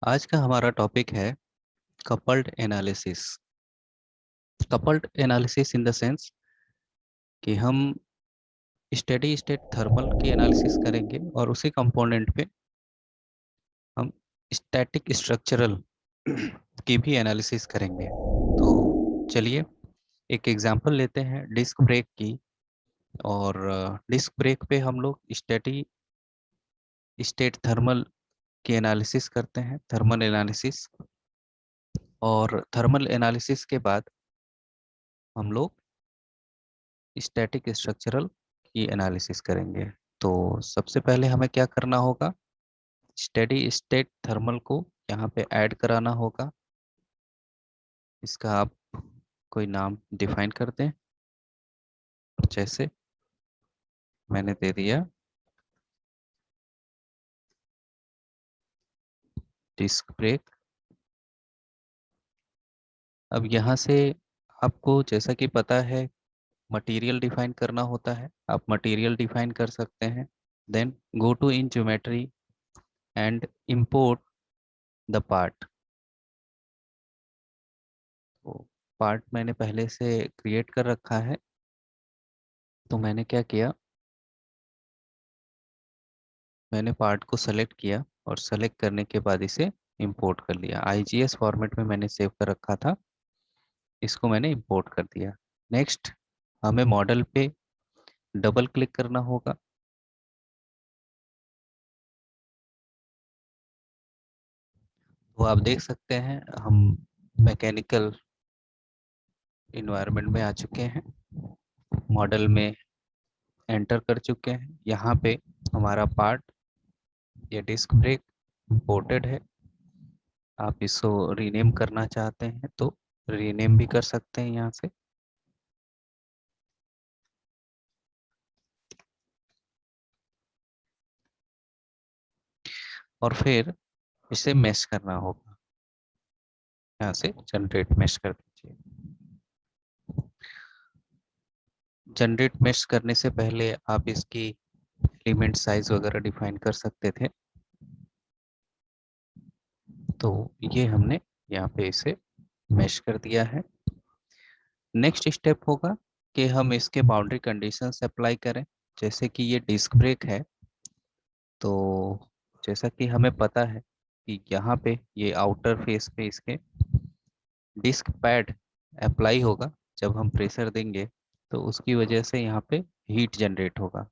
आज का हमारा टॉपिक है coupled analysis. Coupled analysis in the sense कि हम स्टेडी स्टेट थर्मल की एनालिसिस करेंगे और उसी कंपोनेंट पे हम स्टैटिक स्ट्रक्चरल की भी एनालिसिस करेंगे। तो चलिए एक एग्जांपल लेते हैं डिस्क ब्रेक की। और डिस्क ब्रेक पे हम लोग स्टेडी स्टेट थर्मल की एनालिसिस करते हैं, थर्मल एनालिसिस। और थर्मल एनालिसिस के बाद हम लोग स्टैटिक स्ट्रक्चरल की एनालिसिस करेंगे। तो सबसे पहले हमें क्या करना होगा, स्टेडी स्टेट थर्मल को यहाँ पे ऐड कराना होगा। इसका आप कोई नाम डिफाइन कर दें, जैसे मैंने दे दिया डिस्क ब्रेक। अब यहाँ से आपको जैसा कि पता है मटेरियल डिफाइन करना होता है, आप मटेरियल डिफाइन कर सकते हैं। Then go to in geometry and import the part. तो पार्ट मैंने पहले से क्रिएट कर रखा है। तो मैंने क्या किया, मैंने पार्ट को सेलेक्ट किया और सेलेक्ट करने के बाद इसे इंपोर्ट कर लिया। आईजीएस फॉर्मेट में मैंने सेव कर रखा था, इसको मैंने इंपोर्ट कर दिया। नेक्स्ट हमें मॉडल पे डबल क्लिक करना होगा। तो आप देख सकते हैं हम मैकेनिकल इन्वायरमेंट में आ चुके हैं, मॉडल में एंटर कर चुके हैं। यहाँ पे हमारा पार्ट या डिस्क ब्रेक इंपोर्टेड है। आप इसको रीनेम करना चाहते हैं तो रीनेम भी कर सकते हैं यहाँ से। और फिर इसे मैश करना होगा, यहाँ से जनरेट मैश कर दीजिए। जनरेट मैश करने से पहले आप इसकी एलिमेंट साइज वगैरह डिफाइन कर सकते थे। तो ये हमने यहाँ पे इसे मैश कर दिया है। नेक्स्ट स्टेप होगा कि हम इसके बाउंड्री कंडीशंस अप्लाई करें। जैसे कि ये डिस्क ब्रेक है, तो जैसा कि हमें पता है कि यहाँ पे ये आउटर फेस पे इसके डिस्क पैड अप्लाई होगा। जब हम प्रेशर देंगे तो उसकी वजह से यहाँ पे हीट जनरेट होगा।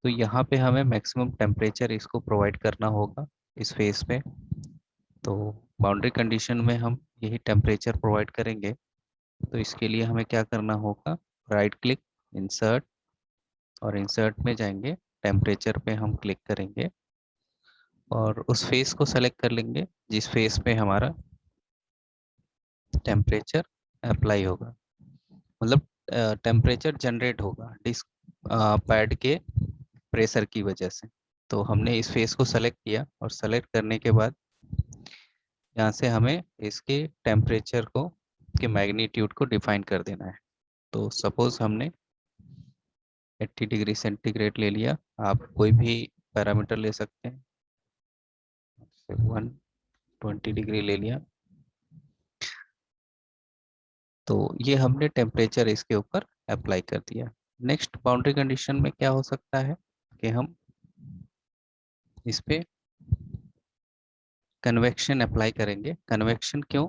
तो यहाँ पे हमें मैक्सिमम टेम्परेचर इसको प्रोवाइड करना होगा इस फेस पे। तो बाउंड्री कंडीशन में हम यही टेम्परेचर प्रोवाइड करेंगे। तो इसके लिए हमें क्या करना होगा, राइट क्लिक, इंसर्ट, और इंसर्ट में जाएंगे, टेम्परेचर पे हम क्लिक करेंगे और उस फेस को सेलेक्ट कर लेंगे जिस फेस पे हमारा टेम्परेचर अप्लाई होगा, मतलब टेम्परेचर जनरेट होगा डिस्क पैड के प्रेशर की वजह से। तो हमने इस फेस को सेलेक्ट किया और सेलेक्ट करने के बाद यहाँ से हमें इसके टेम्परेचर को के मैग्नीट्यूड को डिफाइन कर देना है। तो सपोज हमने 80 डिग्री सेंटीग्रेड ले लिया, आप कोई भी पैरामीटर ले सकते हैं। 120 डिग्री ले लिया। तो ये हमने टेम्परेचर इसके ऊपर अप्लाई कर दिया। नेक्स्ट बाउंड्री कंडीशन में क्या हो सकता है कि हम इस पे कन्वेक्शन अप्लाई करेंगे। कन्वेक्शन क्यों,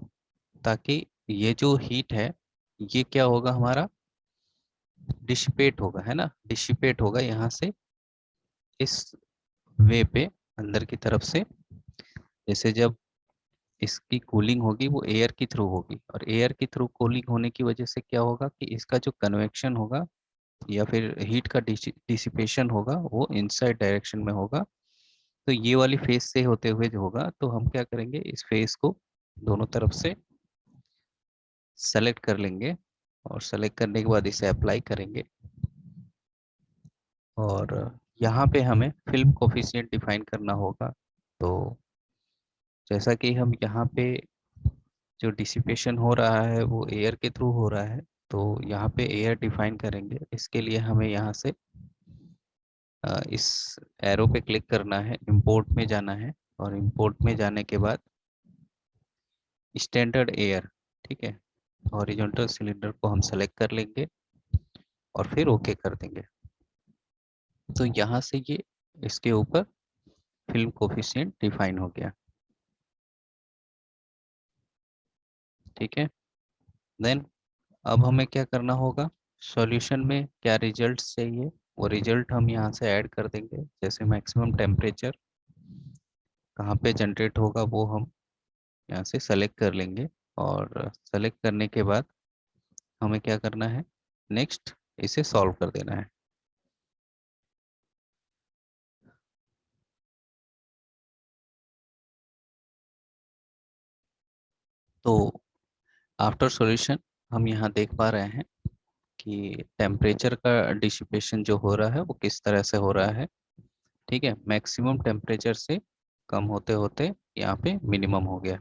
ताकि ये जो हीट है ये क्या होगा, हमारा डिसिपेट होगा, है ना, डिसिपेट होगा यहाँ से इस वे पे अंदर की तरफ से। जैसे जब इसकी कूलिंग होगी वो एयर के थ्रू होगी, और एयर के थ्रू कूलिंग होने की वजह से क्या होगा कि इसका जो कन्वेक्शन होगा या फिर हीट का डिसिपेशन होगा वो इनसाइड डायरेक्शन में होगा। तो ये वाली फेस से होते हुए जो होगा, तो हम क्या करेंगे, इस फेस को दोनों तरफ से सेलेक्ट कर लेंगे और सेलेक्ट करने के बाद इसे अप्लाई करेंगे। और यहाँ पे हमें फिल्म कोफिशिएंट डिफाइन करना होगा। तो जैसा कि हम यहाँ पे जो डिसिपेशन हो रहा है वो एयर के थ्रू हो रहा है, तो यहाँ पे एयर डिफाइन करेंगे। इसके लिए हमें यहाँ से इस एरो पे क्लिक करना है, इंपोर्ट में जाना है और इंपोर्ट में जाने के बाद स्टैंडर्ड एयर, ठीक है, हॉरिजॉन्टल सिलेंडर को हम सेलेक्ट कर लेंगे और फिर ओके कर देंगे। तो यहाँ से ये इसके ऊपर फिल्म कोफिशिएंट डिफाइन हो गया। ठीक है, देन अब हमें क्या करना होगा, सॉल्यूशन में क्या रिजल्ट चाहिए वो रिजल्ट हम यहाँ से ऐड कर देंगे। जैसे मैक्सिमम टेम्परेचर कहाँ पे जनरेट होगा वो हम यहाँ से सेलेक्ट कर लेंगे। और सेलेक्ट करने के बाद हमें क्या करना है, नेक्स्ट इसे सॉल्व कर देना है। तो आफ्टर सॉल्यूशन हम यहाँ देख पा रहे हैं कि टेम्परेचर का डिसिपेशन जो हो रहा है वो किस तरह से हो रहा है। ठीक है, मैक्सिमम टेम्परेचर से कम होते होते यहाँ पे मिनिमम हो गया।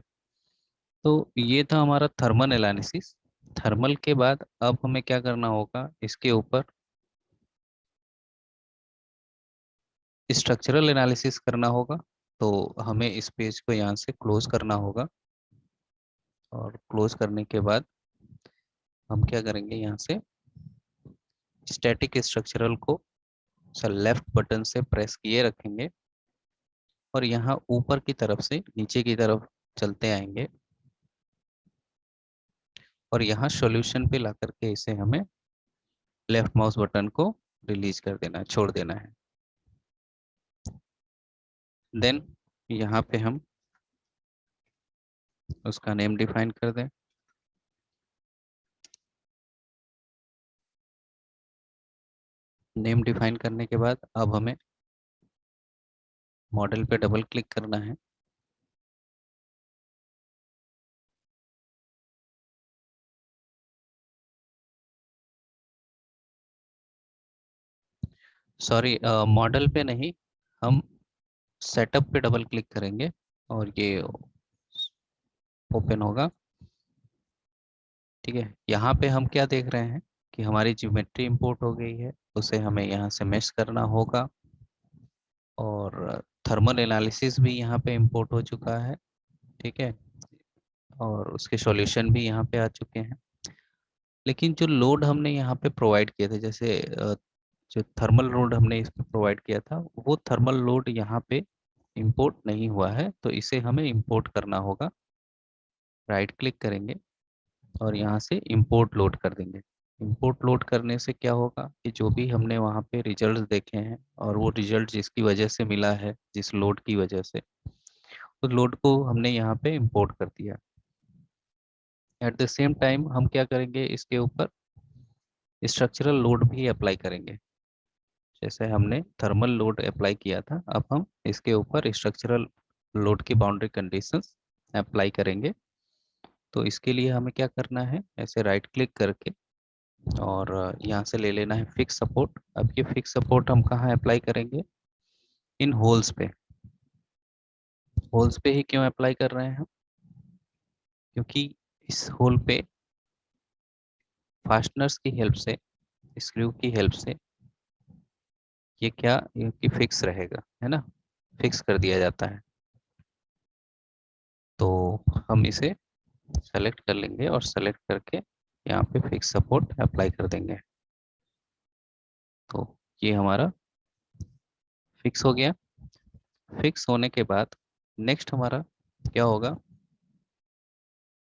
तो ये था हमारा थर्मल एनालिसिस। थर्मल के बाद अब हमें क्या करना होगा, इसके ऊपर स्ट्रक्चरल एनालिसिस करना होगा। तो हमें इस पेज को यहाँ से क्लोज करना होगा और क्लोज करने के बाद हम क्या करेंगे, यहाँ से स्टैटिक स्ट्रक्चरल को लेफ्ट बटन से प्रेस किए रखेंगे और यहाँ ऊपर की तरफ से नीचे की तरफ चलते आएंगे और यहाँ सॉल्यूशन पे ला करके इसे हमें लेफ्ट माउस बटन को रिलीज कर देना है, छोड़ देना है। देन यहाँ पे हम उसका नेम डिफाइन कर दें। नेम डिफाइन करने के बाद अब हमें मॉडल पे डबल क्लिक करना है। सॉरी, मॉडल पे नहीं, हम सेटअप पे डबल क्लिक करेंगे और ये ओपन होगा। ठीक है, यहाँ पे हम क्या देख रहे हैं कि हमारी ज्योमेट्री इंपोर्ट हो गई है, उसे हमें यहाँ से मेश करना होगा और थर्मल एनालिसिस भी यहाँ पे इंपोर्ट हो चुका है। ठीक है, और उसके सॉल्यूशन भी यहाँ पे आ चुके हैं। लेकिन जो लोड हमने यहाँ पे प्रोवाइड किए थे, जैसे जो थर्मल लोड हमने इस पे प्रोवाइड किया था, वो थर्मल लोड यहाँ पे इंपोर्ट नहीं हुआ है, तो इसे हमें इंपोर्ट करना होगा। राइट क्लिक करेंगे और यहाँ से इंपोर्ट लोड कर देंगे। इंपोर्ट लोड करने से क्या होगा कि जो भी हमने वहाँ पे रिजल्ट्स देखे हैं और वो रिजल्ट जिसकी वजह से मिला है, जिस लोड की वजह से, उस लोड को हमने यहाँ पे इंपोर्ट कर दिया। एट द सेम टाइम हम क्या करेंगे, इसके ऊपर स्ट्रक्चरल लोड भी अप्लाई करेंगे। जैसे हमने थर्मल लोड अप्लाई किया था, अब हम इसके ऊपर स्ट्रक्चरल लोड की बाउंड्री कंडीशंस अप्लाई करेंगे। तो इसके लिए हमें क्या करना है, ऐसे राइट क्लिक करके और यहाँ से ले लेना है फिक्स सपोर्ट। अब ये फिक्स सपोर्ट हम कहाँ अप्लाई करेंगे, इन होल्स पे। होल्स पे ही क्यों अप्लाई कर रहे हैं हम, क्योंकि इस होल पे फास्टनर्स की हेल्प से, स्क्रू की हेल्प से ये क्या, ये फिक्स रहेगा, है ना, फिक्स कर दिया जाता है। तो हम इसे सेलेक्ट कर लेंगे और सेलेक्ट करके यहाँ पे फिक्स सपोर्ट अप्लाई कर देंगे। तो ये हमारा फिक्स हो गया। फिक्स होने के बाद नेक्स्ट हमारा क्या होगा,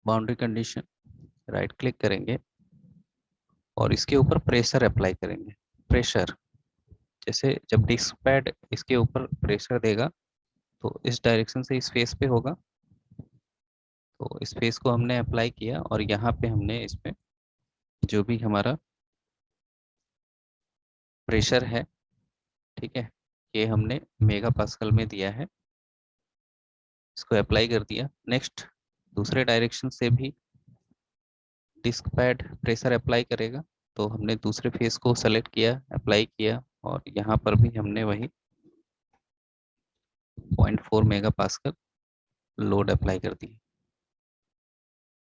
बाउंड्री कंडीशन, राइट क्लिक करेंगे और इसके ऊपर प्रेशर अप्लाई करेंगे। प्रेशर, जैसे जब डिस्क पैड इसके ऊपर प्रेशर देगा तो इस डायरेक्शन से इस फेस पे होगा। तो इस फेस को हमने अप्लाई किया और यहाँ पे हमने इसमें जो भी हमारा प्रेशर है, ठीक है, ये हमने मेगा पास्कल में दिया है, इसको अप्लाई कर दिया। नेक्स्ट दूसरे डायरेक्शन से भी डिस्क पैड प्रेशर अप्लाई करेगा, तो हमने दूसरे फेस को सेलेक्ट किया, अप्लाई किया और यहाँ पर भी हमने वही 0.4 मेगा पास्कल लोड अप्लाई कर दी।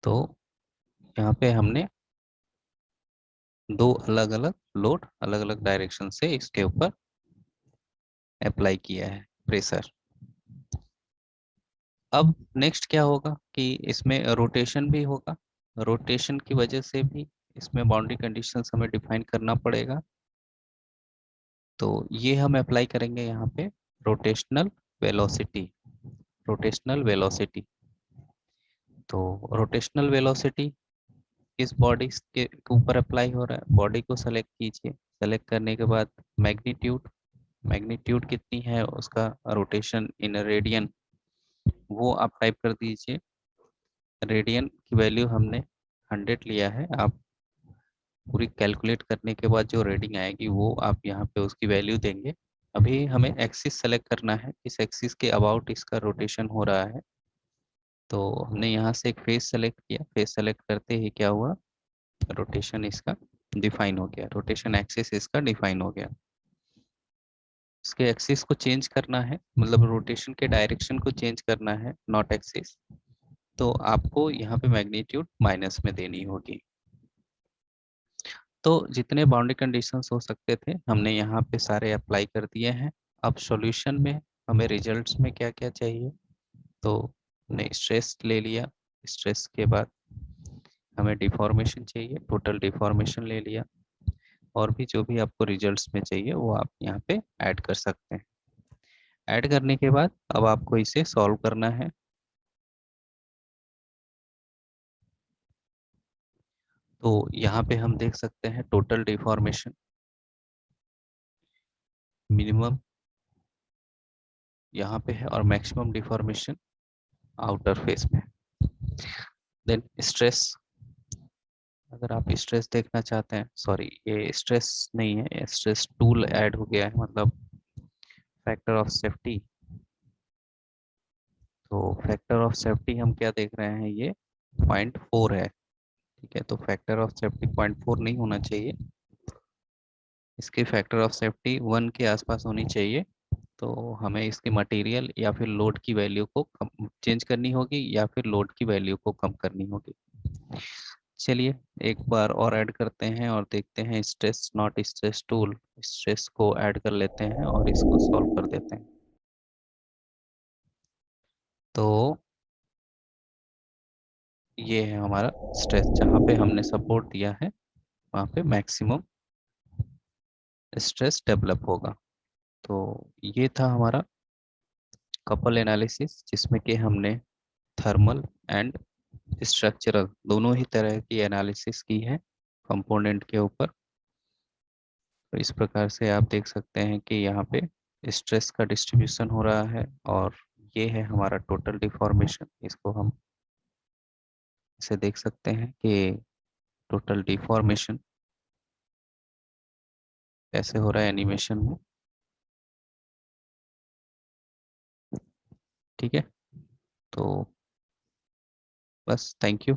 तो यहाँ पे हमने दो अलग अलग लोड अलग अलग डायरेक्शन से इसके ऊपर अप्लाई किया है प्रेशर। अब नेक्स्ट क्या होगा कि इसमें रोटेशन भी होगा। रोटेशन की वजह से भी इसमें बाउंड्री कंडीशंस हमें डिफाइन करना पड़ेगा। तो ये हम अप्लाई करेंगे यहाँ पे रोटेशनल वेलोसिटी। रोटेशनल वेलोसिटी, तो रोटेशनल वेलोसिटी किस बॉडी के ऊपर अप्लाई हो रहा है, बॉडी को सेलेक्ट कीजिए। सेलेक्ट करने के बाद मैग्नीट्यूड, मैग्नीट्यूड कितनी है उसका, रोटेशन इन रेडियन, वो आप टाइप कर दीजिए। रेडियन की वैल्यू हमने 100 लिया है। आप पूरी कैलकुलेट करने के बाद जो रीडिंग आएगी वो आप यहाँ पे उसकी वैल्यू देंगे। अभी हमें एक्सिस सेलेक्ट करना है, इस एक्सिस के अबाउट इसका रोटेशन हो रहा है। तो हमने यहाँ से एक फेस सेलेक्ट किया, फेस सेलेक्ट करते ही क्या हुआ, रोटेशन इसका डिफाइन हो गया, रोटेशन एक्सिस इसका डिफाइन हो गया। इसके एक्सिस को चेंज करना है, मतलब रोटेशन के डायरेक्शन को चेंज करना है, नॉट एक्सिस। तो आपको यहाँ पे मैग्नीट्यूड माइनस में देनी होगी। तो जितने बाउंड्री कंडीशंस हो सकते थे हमने यहाँ पे सारे अप्लाई कर दिए हैं। अब सॉल्यूशन में हमें रिजल्ट्स में क्या क्या चाहिए, तो हमने स्ट्रेस ले लिया। स्ट्रेस के बाद हमें डिफॉर्मेशन चाहिए, टोटल डिफॉर्मेशन ले लिया। और भी जो भी आपको रिजल्ट्स में चाहिए वो आप यहाँ पे ऐड कर सकते हैं। ऐड करने के बाद अब आपको इसे सॉल्व करना है। तो यहाँ पे हम देख सकते हैं टोटल डिफॉर्मेशन, मिनिमम यहाँ पे है और मैक्सिमम डिफॉर्मेशन आउटर फेस में। देन स्ट्रेस, अगर आप स्ट्रेस देखना चाहते हैं, सॉरी ये स्ट्रेस नहीं है, स्ट्रेस टूल ऐड हो गया है, मतलब फैक्टर ऑफ सेफ्टी। तो फैक्टर ऑफ सेफ्टी हम क्या देख रहे हैं, ये 0.4 है। ठीक है, तो फैक्टर ऑफ सेफ्टी 0.4 नहीं होना चाहिए, इसकी फैक्टर ऑफ सेफ्टी 1 के आसपास होनी चाहिए। तो हमें इसके मटेरियल या फिर लोड की वैल्यू को कम चेंज करनी होगी या फिर लोड की वैल्यू को कम करनी होगी। चलिए एक बार और ऐड करते हैं और देखते हैं stress not stress tool, stress को ऐड कर लेते हैं और इसको सॉल्व कर देते हैं। तो ये है हमारा स्ट्रेस, जहाँ पे हमने सपोर्ट दिया है वहाँ पे मैक्सिमम स्ट्रेस डेवलप होगा। तो ये था हमारा कपल एनालिसिस, जिसमें कि हमने थर्मल एंड स्ट्रक्चरल दोनों ही तरह की एनालिसिस की है कंपोनेंट के ऊपर। तो इस प्रकार से आप देख सकते हैं कि यहाँ पे स्ट्रेस का डिस्ट्रीब्यूशन हो रहा है और ये है हमारा टोटल डिफॉर्मेशन। इसको हम इसे देख सकते हैं कि टोटल डिफॉर्मेशन कैसे हो रहा है एनिमेशन में। ठीक है, तो बस थैंक यू।